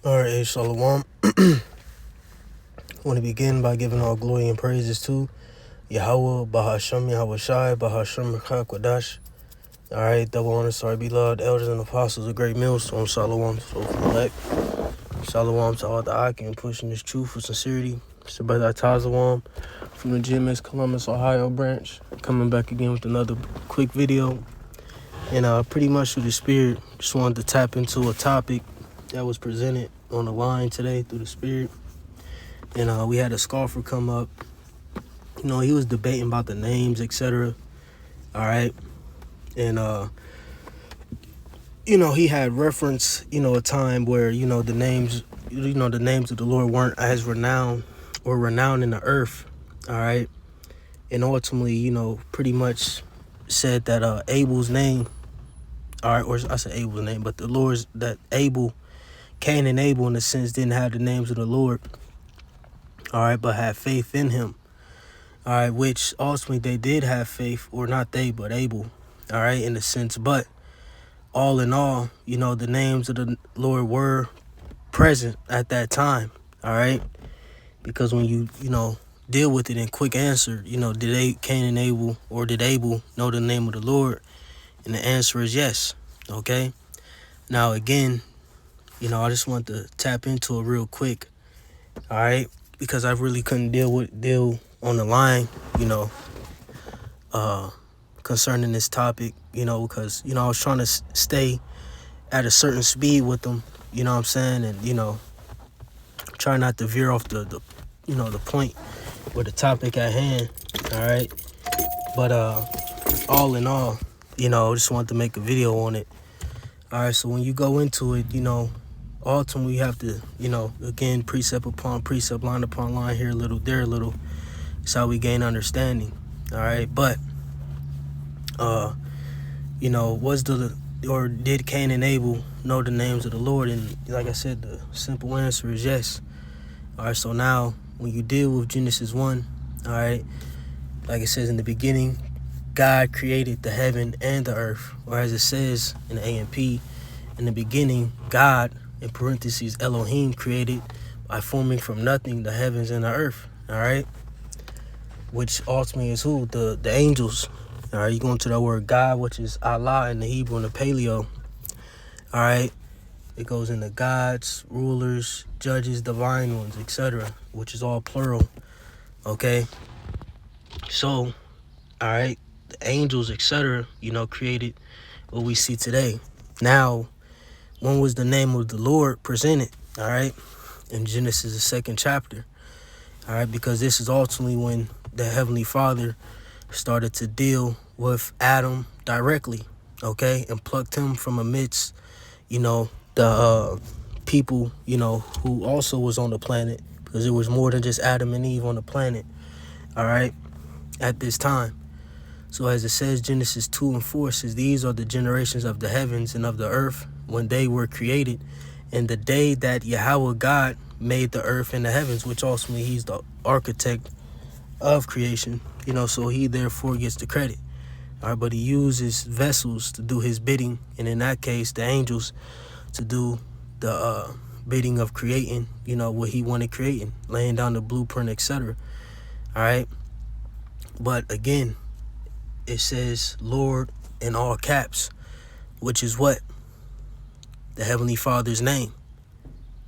All right, Shalom. I want to begin by giving all glory and praises to Yahweh, Bahashem, Yahweh Shai, Bahashem, Kwadash. All right, double honor, sorry, beloved elders and apostles of great millstone. Shalom, so from elect. Shalom to all the Akim pushing this truth with sincerity. It's your brother Tazawam from the GMS Columbus, Ohio branch. Coming back again with another quick video. And pretty much through the spirit, just wanted to tap into a topic that was presented on the line today through the spirit. And we had a scoffer come up. You know, he was debating about the names, etc. All right. And, he had referenced, a time where, the names of the Lord weren't as renowned in the earth. All right. And ultimately, pretty much said that Abel's name, all right, or I said Abel's name, but the Lord's, that Abel, Cain and Abel in a sense didn't have the names of the Lord. All right, but had faith in him. All right, which ultimately they did have faith, or not they, but Abel. All right, in a sense. But all in all, the names of the Lord were present at that time. All right, because when you deal with it in quick answer, did Cain and Abel, or did Abel know the name of the Lord? And the answer is yes. Okay. Now again, I just want to tap into it real quick. All right, because I really couldn't deal on the line, concerning this topic, because, I was trying to stay at a certain speed with them, you know what I'm saying? And, try not to veer off the point or the topic at hand. All right. But, all in all, just wanted to make a video on it. All right. So when you go into it, ultimately we have to, again, precept upon precept, line upon line, here a little, there a little. That's how we gain understanding. All right. But, did Cain and Abel know the names of the Lord? And like I said, the simple answer is yes. All right. So now when you deal with Genesis 1, all right, like it says in the beginning, God created the heaven and the earth. Or as it says in the AMP, in the beginning, God, in parentheses, Elohim, created by forming from nothing the heavens and the earth. All right. Which ultimately is who? The angels. All right. You go into that word God, which is Allah in the Hebrew and the Paleo. All right. It goes into gods, rulers, judges, divine ones, etc., which is all plural. Okay. So, all right. The angels, etc., created what we see today. Now, when was the name of the Lord presented? All right. In Genesis, the 2nd chapter. All right. Because this is ultimately when the Heavenly Father started to deal with Adam directly. Okay. And plucked him from amidst, the people, who also was on the planet. Because it was more than just Adam and Eve on the planet. All right. At this time. So as it says, Genesis 2 and 4 says, these are the generations of the heavens and of the earth when they were created. And the day that Yahweh God made the earth and the heavens, which ultimately he's the architect of creation, so he therefore gets the credit. All right, but he uses vessels to do his bidding. And in that case, the angels to do the bidding of creating, what he wanted creating, laying down the blueprint, etc. All right. But again, it says Lord in all caps, which is what? The Heavenly Father's name.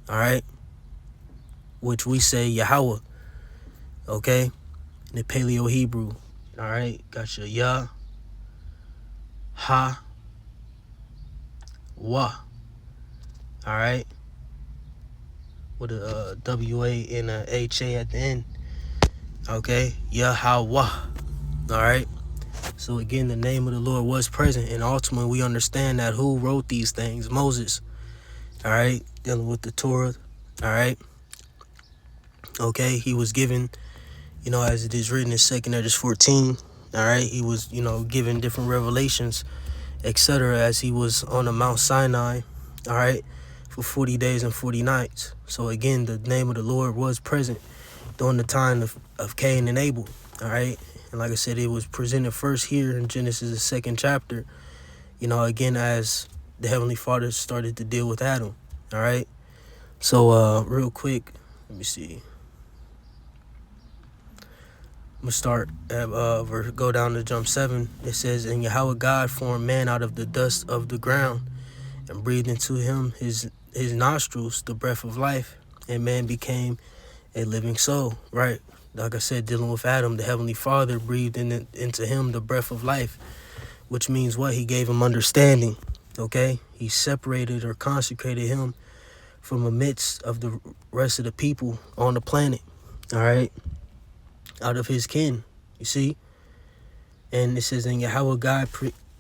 All right. Which we say Yahweh. Okay. In the Paleo Hebrew. All right. Got your Yah, Ha, Wah. All right. With a W-A and a H-A at the end. Okay. Yahweh. All right. So again, the name of the Lord was present, and ultimately we understand that who wrote these things? Moses. All right, dealing with the Torah. All right. Okay, he was given, as it is written in 2 Edges 14. All right, he was, given different revelations, etc. as he was on the Mount Sinai. All right, for 40 days and 40 nights. So again, the name of the Lord was present during the time of Cain and Abel. All right. And like I said, it was presented first here in Genesis, the 2nd chapter, again, as the Heavenly Father started to deal with Adam. All right. So real quick, let me see. I'm gonna start at go down to jump 7. It says, "And Yahweh God formed man out of the dust of the ground, and breathed into him his nostrils the breath of life, and man became a living soul." Right? Like I said, dealing with Adam, the Heavenly Father breathed into him the breath of life, which means what? He gave him understanding. Okay? He separated or consecrated him from amidst of the rest of the people on the planet. All right? Out of his kin. You see? And it says, "And Yahweh God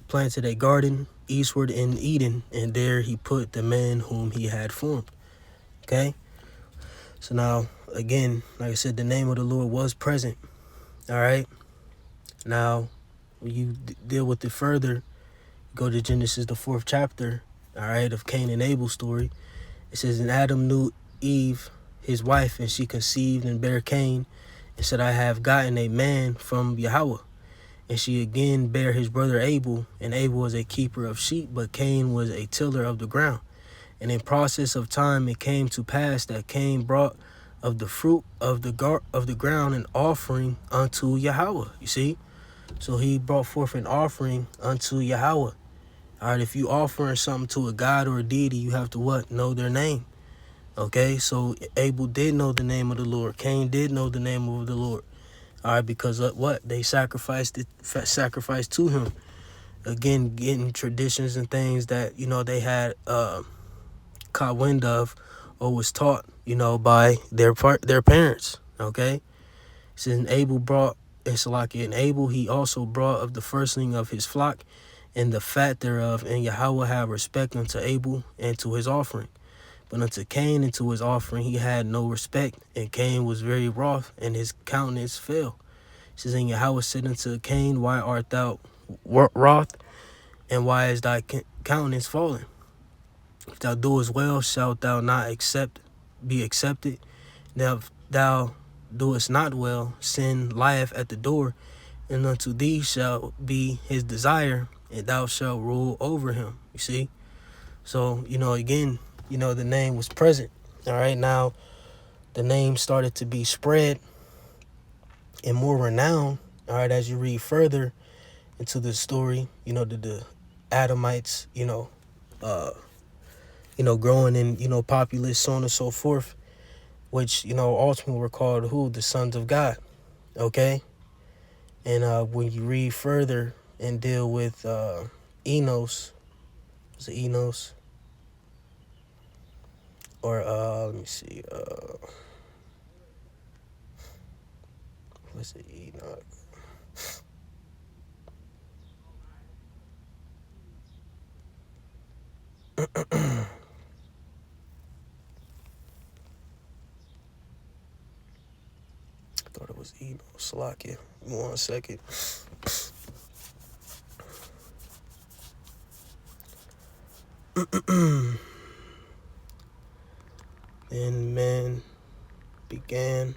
planted a garden eastward in Eden, and there he put the man whom he had formed." Okay? So now, again, like I said, the name of the Lord was present. All right? Now, when you deal with it further, go to Genesis, the 4th chapter, all right, of Cain and Abel's story. It says, "And Adam knew Eve, his wife, and she conceived and bare Cain, and said, I have gotten a man from Yahweh. And she again bare his brother Abel, and Abel was a keeper of sheep, but Cain was a tiller of the ground. And in process of time it came to pass that Cain brought of the fruit of the ground an offering unto Yahweh." You see? So he brought forth an offering unto Yahweh. All right, if you offering something to a god or a deity, you have to what? Know their name. Okay, so Abel did know the name of the Lord. Cain did know the name of the Lord. All right, because of what? They sacrificed to him. Again, getting traditions and things that, they had caught wind of or was taught, by their parents. Okay? It says, "And Abel brought," and Abel he also brought of the firstling of his flock and the fat thereof, and Yahweh had respect unto Abel and to his offering. But unto Cain and to his offering he had no respect, and Cain was very wroth, and his countenance fell. It says, "And Yahweh said unto Cain, Why art thou wroth, and why is thy countenance fallen? If thou doest well, shalt thou not be accepted? Now if thou doest not well, sin lieth at the door, and unto thee shall be his desire, and thou shalt rule over him." You see? So, again, the name was present. All right, now the name started to be spread and more renowned. All right, as you read further into the story, the Adamites, growing in, populace, so on and so forth, which, ultimately were called who? The sons of God. Okay? And when you read further and deal with Enos, was it Enos? Or let me see, what's it, Enoch? I thought it was Enos. Salakia. 1 second. Then man began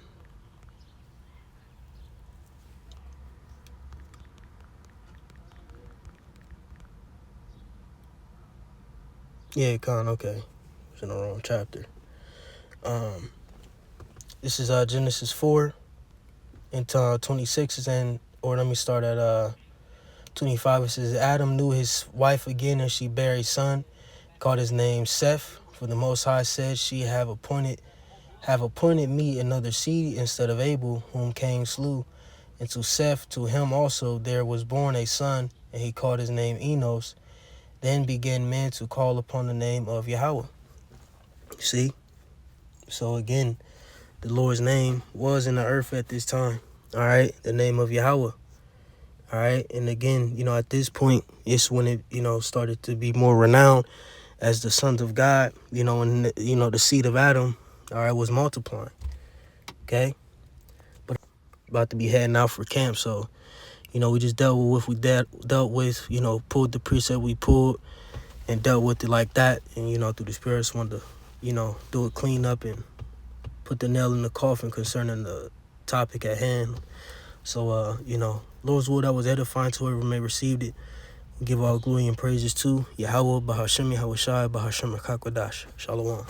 okay. It's in the wrong chapter. This is Genesis 4 into 26 or let me start at 25. It says, "Adam knew his wife again, and she bare a son, called his name Seth. For the Most High said, She have appointed me another seed instead of Abel, whom Cain slew. And to Seth, to him also there was born a son, and he called his name Enos. Then began men to call upon the name of Yahweh." See? So again, the Lord's name was in the earth at this time. All right? The name of Yahweh. All right? And again, at this point, it's when it, started to be more renowned as the sons of God, and, the seed of Adam, all right, was multiplying. Okay? But about to be heading out for camp, so, we just dealt with pulled the precept we pulled and dealt with it like that. And, through the spirits, wanted to, do a clean up and put the nail in the coffin concerning the topic at hand. So, Lord's will that was edifying to whoever may receive it. Give all glory and praises to Yahweh, Bahashem Yahweh Shai, Bahashem Rakakwadash. Shalom.